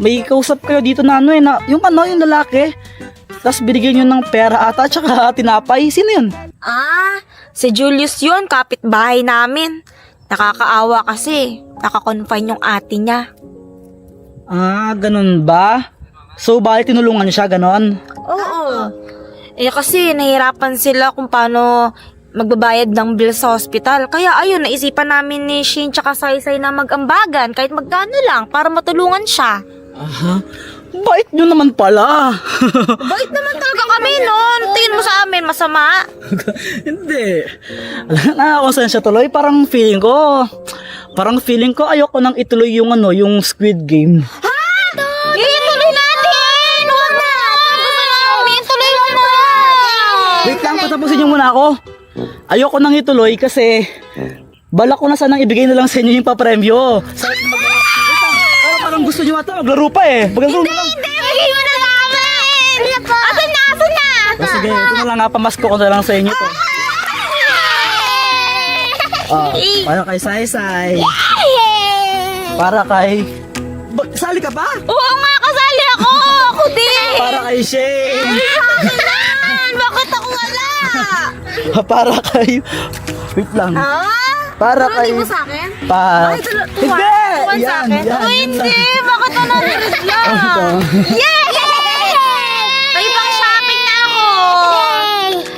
may kausap kayo dito na ano eh, na, yung lalaki. Tapos binigyan nyo ng pera ata at saka tinapay. Sino yun? Ah, si Julius yun, kapitbahay namin. Nakakaawa kasi, nakakonfine yung ate niya. Ah, ganun ba? So, bakit tinulungan niya siya, ganon? Oo. Eh kasi nahirapan sila kung paano magbabayad ng bill sa hospital. Kaya ayun, naisipan namin ni Shane tsaka Saysay na mag-ambagan kahit magkano lang para matulungan siya. Aha. Bait nyo naman pala. Bait naman talaga kami noon. Tingin mo sa amin, masama? Hindi. Alam na ako saan siya tuloy. Parang feeling ko ayoko nang ituloy yung yung Squid Game. Ha? Ituloy natin! Huwag na! Gusto namin, ituloy mo na! Wait lang, patapusin nyo muna ako. Ayoko nang ituloy kasi balak ko na sanang ibigay na lang sa inyo yung papremyo. Parang gusto nyo ata maglaro pa eh. Maglaro na lang. Hindi! Bigay mo na namin! Asan na? Asan na? Sige, ito na lang nga, pamasko ko na lang sa inyo to. Para kay Saysay. Para kay... Sali ka ba? Oo nga, kasali ako! Ako din! Para kay Shane. Bakit ako wala? Para kay... Wait lang. Ha? Para kay... Hindi mo sa akin? Hindi! Tuwan sa Yan, akin? yan. Oh, hindi! Bakit ano narinig lang? Yay! May pang shopping na ako!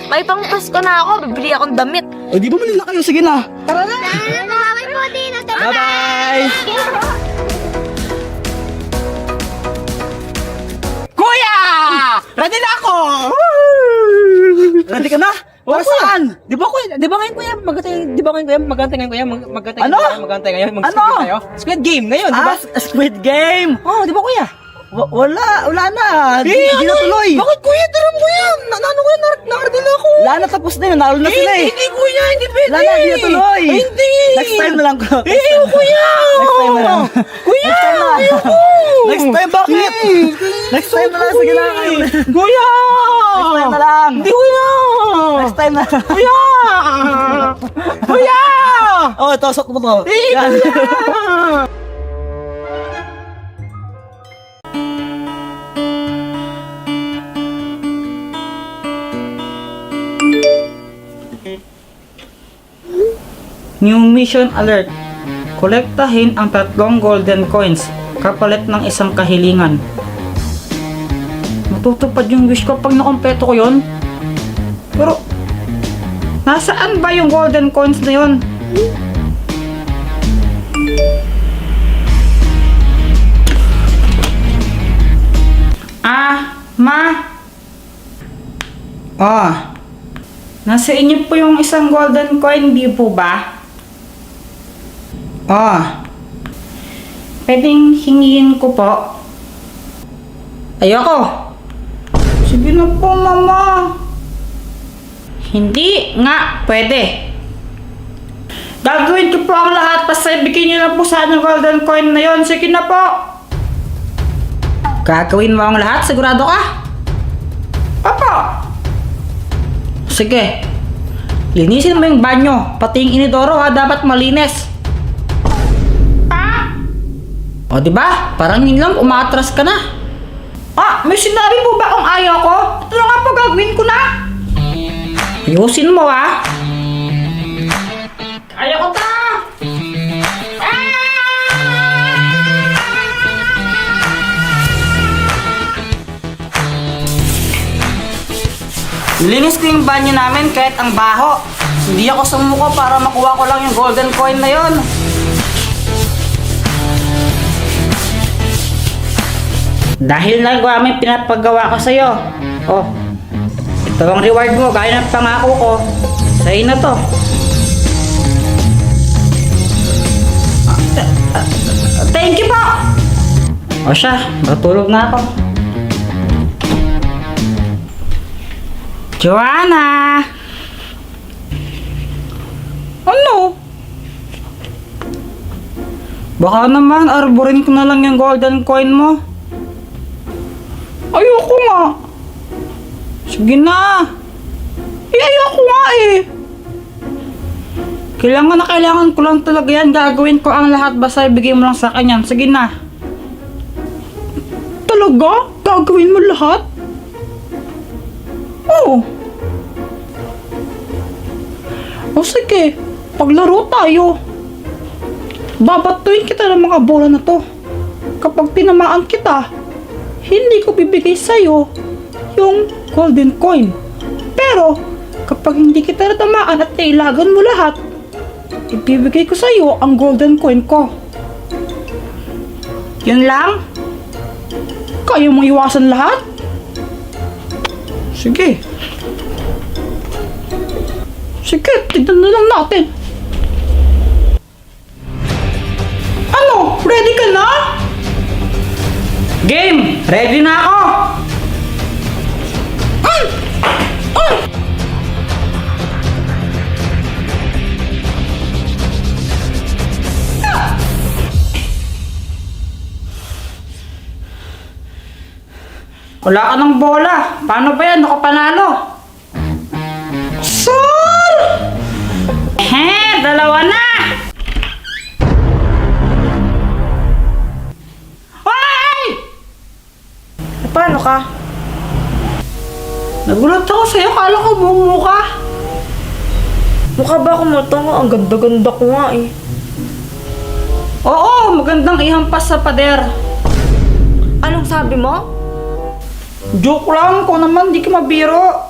May pang Pasko na ako. Bibili akong damit. O, di ba malila kayo? Sige na. Tara na! Bye po, Dina. Bye-bye! Kuya! Ready na ako! Ready ka na? Para saan? Di ba ngayon kuya, magantay Ano? ngayon, Ano? tayo. Squid Game ngayon, di ba? Squid Game! Oh, di ba kuya? Wala na. Di na tuloy. Bakit kuya? Tara mo kuya. Ano kuya? Nakarating na ako. Wala na, tapos na yun. Nanalo na sila eh. Hindi kuya, hindi pwede. Wala na, di na tuloy. Ay, hindi. Next time na lang ko. Kuya. Next time na lang. Kuya, Next time na. ayoko. Next time, bakit? Next time na lang. Sige na. Kuya. Next time na lang. Hindi kuya. Next time na. Kuya. Kuya. Oh, ito, sok mo to. Yan. New mission alert. Kolektahin ang 3 golden coins kapalit ng isang kahilingan. Matutupad yung wish ko pag nakompleto ko yun. Pero, nasaan ba yung golden coins na yun? Ma? Nasa inyo po yung isang golden coin, di po ba? Pwedeng hingin ko po. Ayoko. Sige na po, mama. Hindi nga, pwede. Gagawin ko po ang lahat, basta ibigay niyo lang po sa akin yung golden coin na yon. Sige na po. Gagawin mo ang lahat? Sigurado ka? Papa. Sige. Linisin mo yung banyo. Pati yung inidoro ha, dapat malinis. O diba? Parang yun lang, umatras ka na. May sinabi po ba kung ayaw ko? Ito na nga po, gagawin ko na. Ayusin mo ha. Ayaw ko ta. Linis ko yung banyo namin kahit ang baho. Hindi ako sumuko para makuha ko lang yung golden coin na yon. Dahil nagawa mo yung pinapagawa ko sa'yo. Ito ang reward mo, gaya ng pangako ko. Sa'yo na to. Thank you po! Siya, matulog na ako. Joanna! Ano? Baka naman, arborin ko na lang yung golden coin mo. Ayoko nga. Sige na. Ayoko nga eh. Kailangan ko lang talaga yan. Gagawin ko ang lahat basta ibigay mo lang sa akin yan. Sige na. Talaga? Gagawin mo lahat? Oo. O sige, paglaro tayo. Babatuin kita ng mga bola na to. Kapag tinamaan kita, hindi ko bibigay sa'yo yung golden coin. Pero, kapag hindi kita natamaan at nailagan mo lahat, ibibigay ko sa'yo ang golden coin ko. Yun lang? Kaya mong iwasan lahat? Sige. Sige, tignan na lang natin. Ano? Ready ka na? Game! Ready na ako! Ay! Ay! Wala ka ng bola. Paano ba yan? Ako panalo. Sir! Dalawa na! Ay! Paano ka? Nagulat ako sa'yo. Kala ko bumo ka. Mukha ba ako matanga? Ang ganda-ganda ko nga eh. Oo, magandang ihampas sa pader. Anong sabi mo? Joke lang. Kung naman, di ka mabiro.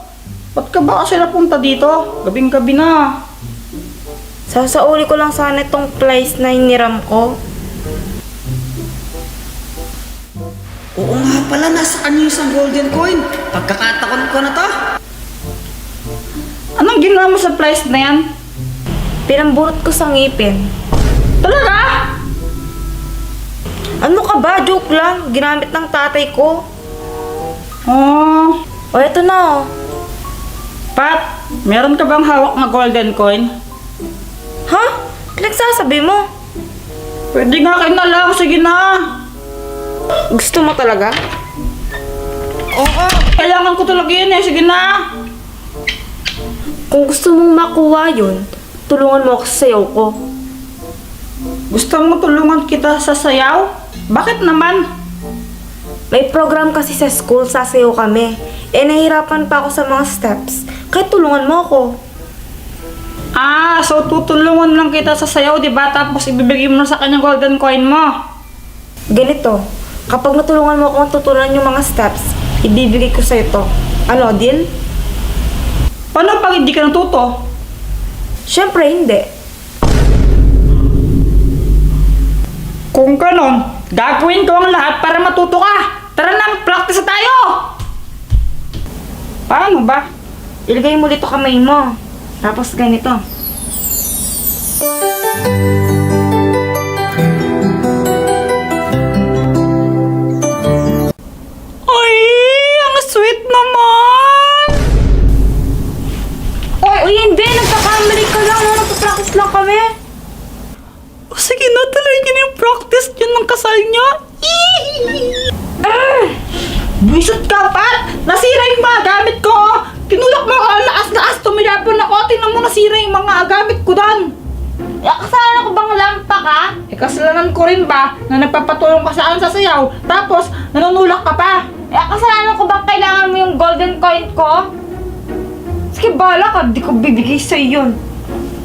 Ba't ka ba kasi napunta dito? Gabing-gabi na. Sasauli ko lang sana itong place na hiniram ko. Oo nga pala, nasa kanya isang golden coin. Pagkakatakon ko na to. Anong ginawa mo sa place na yan? Pinamburot ko sa ngipin. Talaga? Ano ka ba? Joke lang. Ginamit ng tatay ko. Oh. O, eto na oh. Pat, meron ka bang hawak na golden coin? Ha? Pinagsasabi mo? Pwede nga kayo na lang. Sige na. Gusto mo talaga? Oo. Kailangan ko talaga yun eh. Sige na. Kung gusto mong makuha yun, tulungan mo ako sa sayaw ko. Gusto mo tulungan kita sa sayaw? Bakit naman? May program kasi sa school, sasayaw kami. Eh, nahihirapan pa ako sa mga steps. Kaya tulungan mo ako. Ah, so tutulungan lang kita sa sayaw, di ba? Tapos ibibigay mo na sa kanya golden coin mo. Ganito, kapag natulungan mo akong tutunan yung mga steps, ibibigay ko sa'yo to. Ano, deal? Paano pag hindi ka natuto? Siyempre, hindi. Kung ganon, gagawin ko ang lahat para matuto ka. Tara na, practice na tayo! Paano ba? Ilagay mo dito kamay mo. Tapos ganito. Ay, ang sweet naman! Uy, hindi! Nagkakamali ka lang. Nagpa-practice lang kami. O sige na, tuloy niyo na yung practice yun ng kasal niyo. Buisot ka, Pat! Nasira yung mga gamit ko! Tinulak mo ako, laas-laas, tumilapon ako, tingnan mo nasira yung mga gamit ko doon! Kasalanan ko bang lampa ka? Eh, kasalanan ko rin ba na nagpapatulong ka sa akin sa sayaw, tapos nanunulak ka pa? Kasalanan ko bang kailangan mo yung golden coin ko? Sige, bala ka. Di ko bibigay sa'yo yun.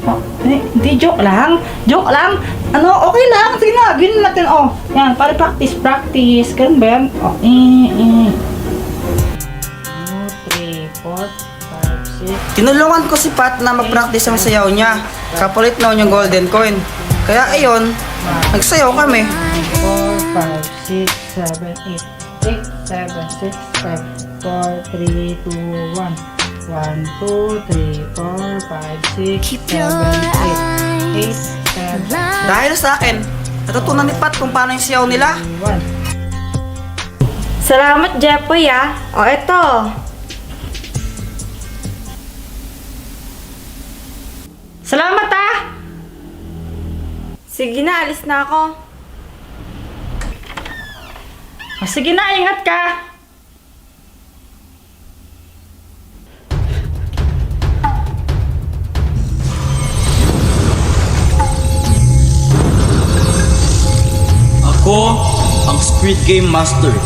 Oh, hindi, joke lang. Joke lang. Ano, okay lang. Sige na, gawin natin. Oh, yan, para practice. Ganun ba yan? Oh, 2, 3, 4, 5, 6. Tinulungan ko si Pat na mag-practice ng sayaw niya. Kapalit na yung golden coin. Kaya ayun, nagsayaw kami. 4, 5, 6, 7, 8, 8, 7, 6, 5, 4, 3, 2, 1. 1, 2, 3, 4, 5, 6, 7, 8, 8, 7, Dahil sa akin, natutunan ni Pat kung paano yung sayaw nila. 1. Salamat, Jepoy, ah. O, eto. Salamat ah! Sige na, alis na ako. Oh, sige na, ingat ka! Ako ang Squid Game Master.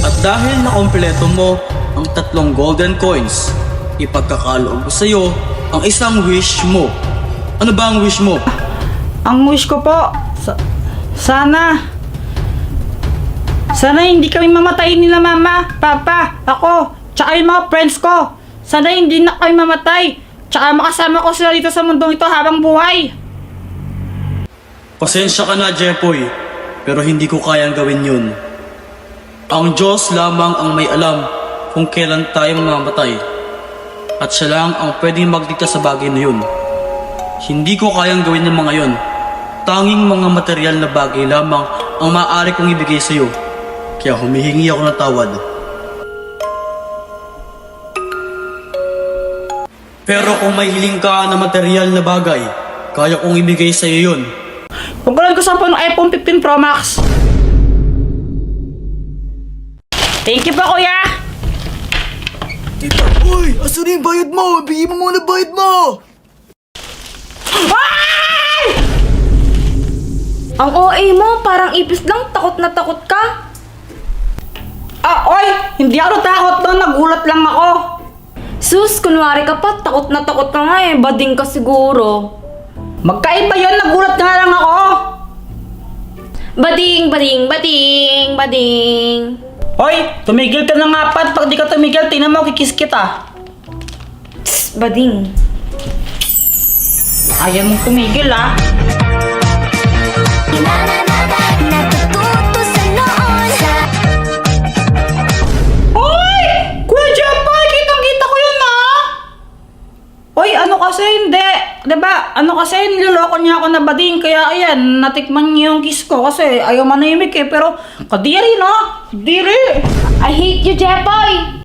At dahil nakompleto mo ang 3 golden coins, ipagkakaloob ko sa'yo ang isang wish mo. Ano ba ang wish mo? Ang wish ko po, sana hindi kami mamatay nila mama, papa, ako, tsaka yung mga friends ko. Sana hindi na kami mamatay, tsaka makasama ko sila dito sa mundong ito habang buhay. Pasensya ka na, Jepoy, pero hindi ko kayang gawin yun. Ang Diyos lamang ang may alam kung kailan tayo mamamatay. At siya lang ang pwedeng magdikta sa bagay na yun. Hindi ko kayang gawin yung mga yon. Tanging mga material na bagay lamang ang maaari kong ibigay sa iyo. Kaya humihingi ako ng tawad. Pero kung may hiling ka na material na bagay, kaya kong ibigay sa iyo yun. Pagkalan ko sa po ng iPhone 15 Pro Max. Thank you po, kuya. Tita, uy! Asan na yung bayad mo? Bigyan mo muna bayad mo! Ay! Ang OA mo, parang ipis lang, takot na takot ka. Oy! Hindi ako takot doon, nagulat lang ako. Sus, kunwari ka pa, takot na takot ka nga eh, bading ka siguro. Magkaiba yun, nagulat nga lang ako. Bading, bading, bading, bading. Hoy, tumigil ka na nga pat. Pag di ka tumigil, tingnan mo, kikis kita. Tss, bading. Ayaw mong tumigil, ah. Hoy! Kuya Jepoy, kitang-kita ko yun, ah. Hoy, ano kasi, hindi. Diba, ano kasi, niloloko niya ako na bading. Kaya, ayan, natikman niya yung kiss ko. Kasi, ayaw manahimik eh. Pero, kadiri, no? Kadiri. I hate you, Jepoy!